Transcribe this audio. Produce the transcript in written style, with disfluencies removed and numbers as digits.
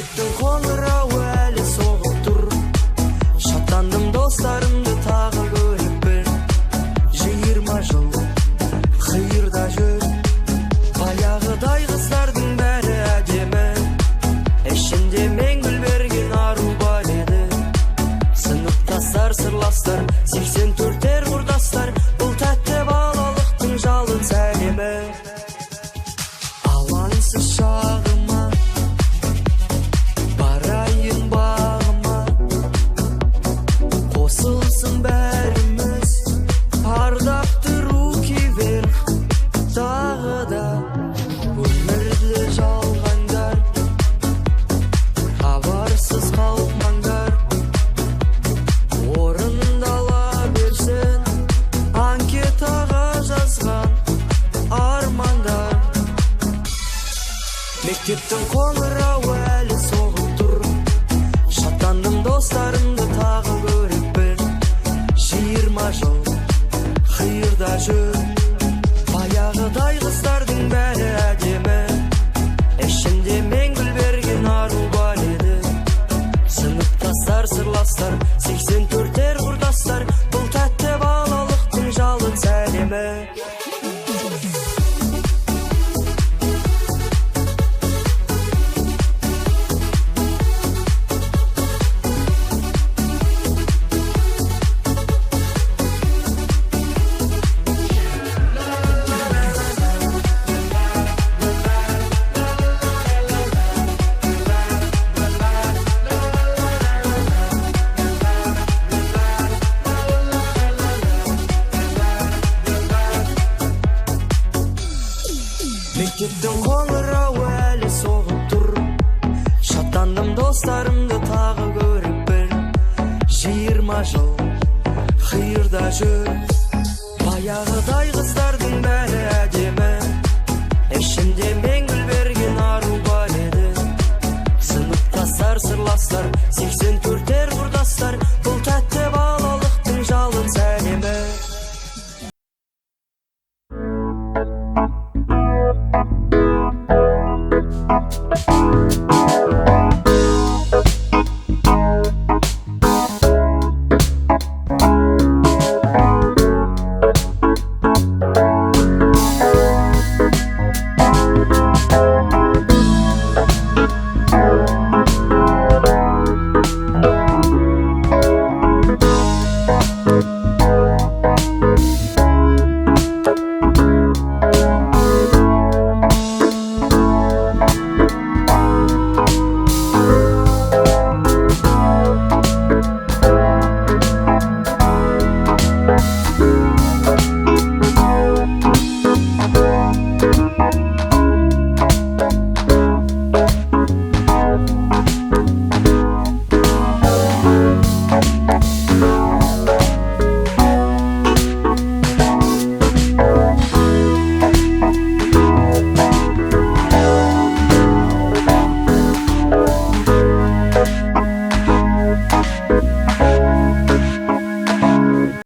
Mekteптің қоңырауы әлі соғып тұр. Шаттандым достарымды тағы көріп бір. 20 жыл қиырда жүр. Баяғыдай қыздардың бәрі әдемі. Ішінде меңгіл берген ару бар еді. Сыныптастар, сырластар, 84-тер құрдастар. Бұл тәтті балалықтың жалын сәлемі. Алаңсыз шағыма барайын бағыма, қосылсын бәріміз, ардақты руки вверх. Тағы да өмірді жалғандар, хабарсыз қалмаңдар. Орындала берсін анкетаға жазған армандар. Мектептің қоңырауы әлі соғып тұр. Шаттандым достарымды тағы көріп бір. 20 жыл қиырда жүр. Баяғыдай қыздардың бәрі әдемі. Ішінде меңгіл берген ару бар еді. Сыныптастар, сырластар, 84-тер құрдастар. Бұл тәтті балалықтың жалын сәлемі. Мектептің қоңырауы әлі соғып тұр. Шаттандым достарымды тағы көріп бір. 20 жыл қиырда жүр. Баяғыдай қыздардың бәрі әдемі. Ішінде меңгіл берген ару бар еді. Сыныптастар, сырластар, 84-тер құрдастар. Бұл тәтті балалықтың жалын сәлемі.